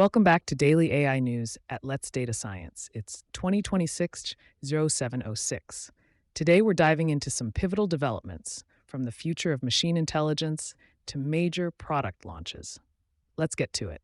Welcome back to Daily AI News at Let's Data Science. It's 2026-0706. Today we're diving into some pivotal developments from the future of machine intelligence to major product launches. Let's get to it.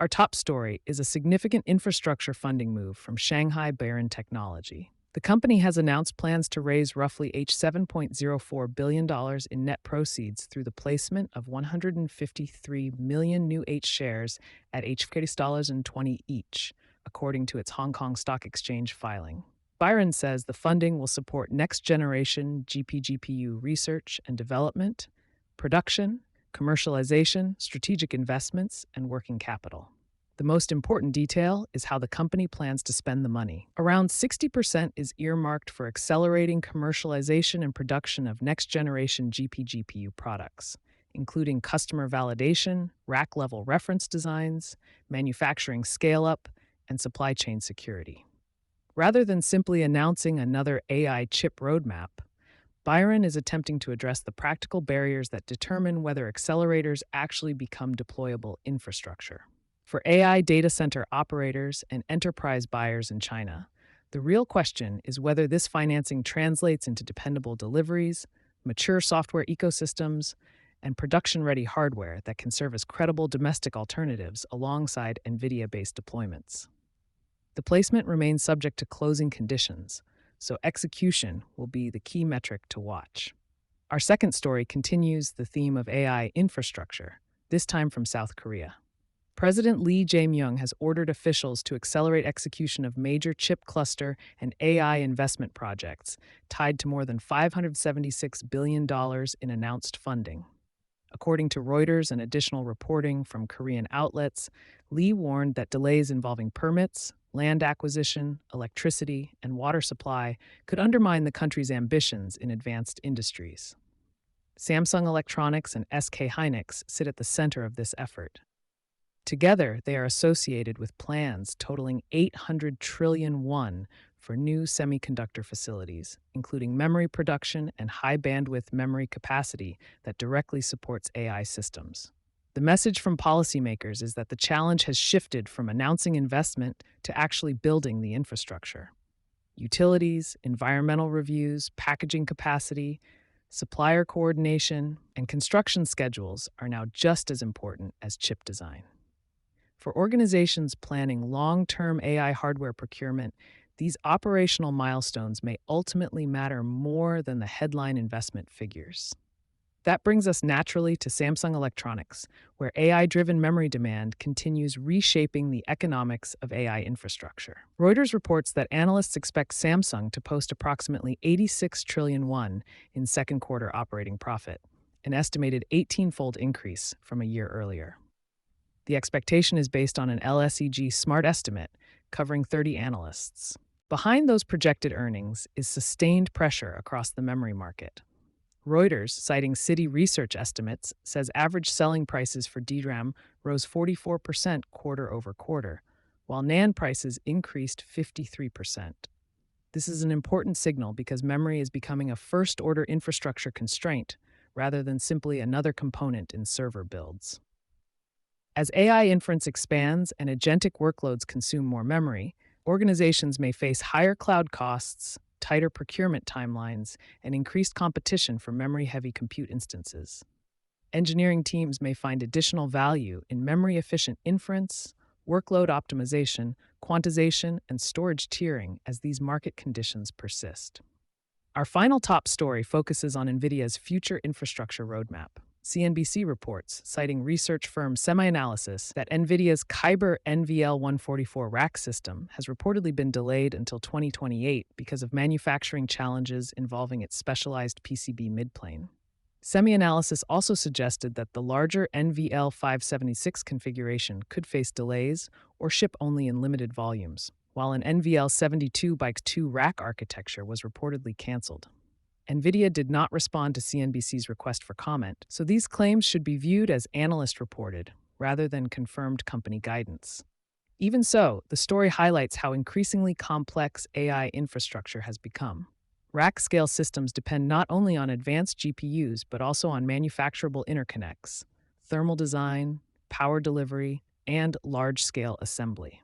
Our top story is a significant infrastructure funding move from Shanghai Baron Technology. The company has announced plans to raise roughly $7.04 billion in net proceeds through the placement of 153 million new H shares at $20 each, according to its Hong Kong Stock Exchange filing. Byron says the funding will support next-generation GPGPU research and development, production, commercialization, strategic investments, and working capital. The most important detail is how the company plans to spend the money. Around 60% is earmarked for accelerating commercialization and production of next-generation GPGPU products, including customer validation, rack-level reference designs, manufacturing scale-up, and supply chain security. Rather than simply announcing another AI chip roadmap, Byron is attempting to address the practical barriers that determine whether accelerators actually become deployable infrastructure. For AI data center operators and enterprise buyers in China, the real question is whether this financing translates into dependable deliveries, mature software ecosystems, and production-ready hardware that can serve as credible domestic alternatives alongside NVIDIA-based deployments. The placement remains subject to closing conditions, so execution will be the key metric to watch. Our second story continues the theme of AI infrastructure, this time from South Korea. President Lee Jae-myung has ordered officials to accelerate execution of major chip cluster and AI investment projects tied to more than $576 billion in announced funding. According to Reuters and additional reporting from Korean outlets, Lee warned that delays involving permits, land acquisition, electricity, and water supply could undermine the country's ambitions in advanced industries. Samsung Electronics and SK Hynix sit at the center of this effort. Together, they are associated with plans totaling 800 trillion won for new semiconductor facilities, including memory production and high-bandwidth memory capacity that directly supports AI systems. The message from policymakers is that the challenge has shifted from announcing investment to actually building the infrastructure. Utilities, environmental reviews, packaging capacity, supplier coordination, and construction schedules are now just as important as chip design. For organizations planning long-term AI hardware procurement, these operational milestones may ultimately matter more than the headline investment figures. That brings us naturally to Samsung Electronics, where AI-driven memory demand continues reshaping the economics of AI infrastructure. Reuters reports that analysts expect Samsung to post approximately 86 trillion won in second quarter operating profit, an estimated 18-fold increase from a year earlier. The expectation is based on an LSEG Smart estimate covering 30 analysts. Behind those projected earnings is sustained pressure across the memory market. Reuters, citing Citi Research estimates, says average selling prices for DRAM rose 44% quarter over quarter, while NAND prices increased 53%. This is an important signal because memory is becoming a first-order infrastructure constraint rather than simply another component in server builds. As AI inference expands and agentic workloads consume more memory, organizations may face higher cloud costs, tighter procurement timelines, and increased competition for memory-heavy compute instances. Engineering teams may find additional value in memory-efficient inference, workload optimization, quantization, and storage tiering as these market conditions persist. Our final top story focuses on NVIDIA's future infrastructure roadmap. CNBC reports, citing research firm SemiAnalysis, that NVIDIA's Kyber NVL144 rack system has reportedly been delayed until 2028 because of manufacturing challenges involving its specialized PCB midplane. SemiAnalysis also suggested that the larger NVL576 configuration could face delays or ship only in limited volumes, while an NVL72x2 rack architecture was reportedly canceled. NVIDIA did not respond to CNBC's request for comment, so these claims should be viewed as analyst-reported rather than confirmed company guidance. Even so, the story highlights how increasingly complex AI infrastructure has become. Rack-scale systems depend not only on advanced GPUs but also on manufacturable interconnects, thermal design, power delivery, and large-scale assembly.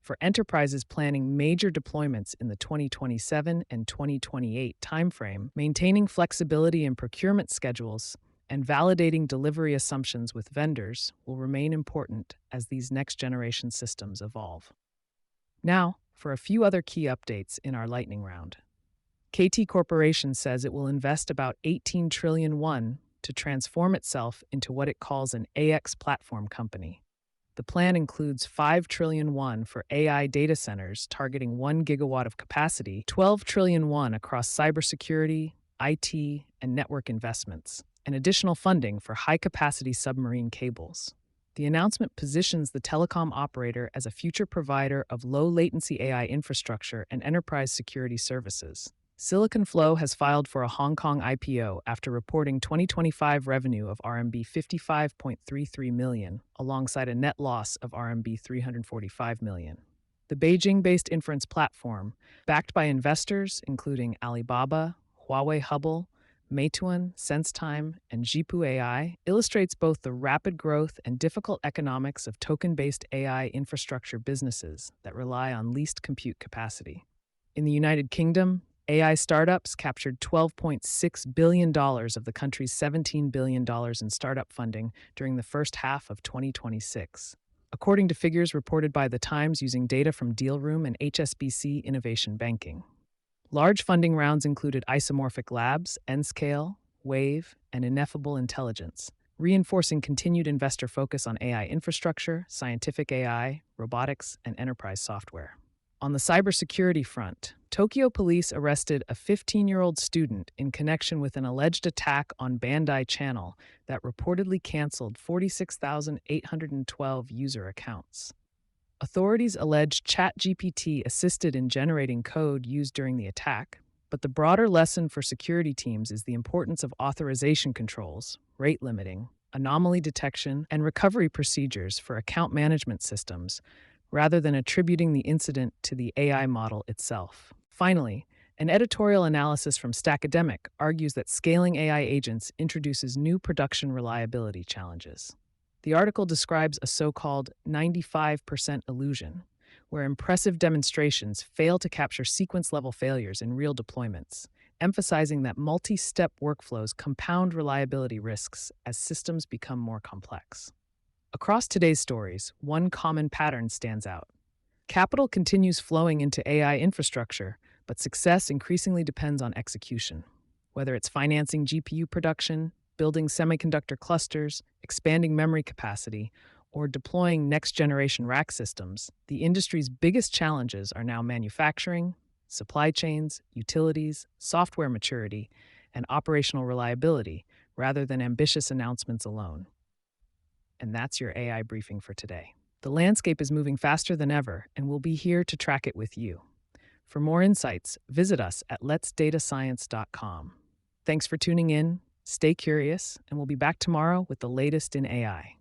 For enterprises planning major deployments in the 2027 and 2028 timeframe, maintaining flexibility in procurement schedules and validating delivery assumptions with vendors will remain important as these next-generation systems evolve. Now, for a few other key updates in our lightning round. KT Corporation says it will invest about 18 trillion won to transform itself into what it calls an AX platform company. The plan includes 5 trillion won for AI data centers targeting 1 gigawatt of capacity, 12 trillion won across cybersecurity, IT, and network investments, and additional funding for high-capacity submarine cables. The announcement positions the telecom operator as a future provider of low-latency AI infrastructure and enterprise security services. Silicon Flow has filed for a Hong Kong IPO after reporting 2025 revenue of RMB 55.33 million, alongside a net loss of RMB 345 million. The Beijing-based inference platform, backed by investors including Alibaba, Huawei Hubble, Meituan, SenseTime, and Zhipu AI, illustrates both the rapid growth and difficult economics of token-based AI infrastructure businesses that rely on leased compute capacity. In the United Kingdom, AI startups captured $12.6 billion of the country's $17 billion in startup funding during the first half of 2026, according to figures reported by The Times using data from Dealroom and HSBC Innovation Banking. Large funding rounds included Isomorphic Labs, Nscale, Wave, and Ineffable Intelligence, reinforcing continued investor focus on AI infrastructure, scientific AI, robotics, and enterprise software. On the cybersecurity front, Tokyo police arrested a 15-year-old student in connection with an alleged attack on Bandai Channel that reportedly canceled 46,812 user accounts. Authorities allege ChatGPT assisted in generating code used during the attack, but the broader lesson for security teams is the importance of authorization controls, rate limiting, anomaly detection, and recovery procedures for account management systems, rather than attributing the incident to the AI model itself. Finally, an editorial analysis from Stackademic argues that scaling AI agents introduces new production reliability challenges. The article describes a so-called 95% illusion, where impressive demonstrations fail to capture sequence-level failures in real deployments, emphasizing that multi-step workflows compound reliability risks as systems become more complex. Across today's stories, one common pattern stands out. Capital continues flowing into AI infrastructure, but success increasingly depends on execution. Whether it's financing GPU production, building semiconductor clusters, expanding memory capacity, or deploying next-generation rack systems, the industry's biggest challenges are now manufacturing, supply chains, utilities, software maturity, and operational reliability, rather than ambitious announcements alone. And that's your AI briefing for today. The landscape is moving faster than ever, and we'll be here to track it with you. For more insights, visit us at letsdatascience.com. Thanks for tuning in, stay curious, and we'll be back tomorrow with the latest in AI.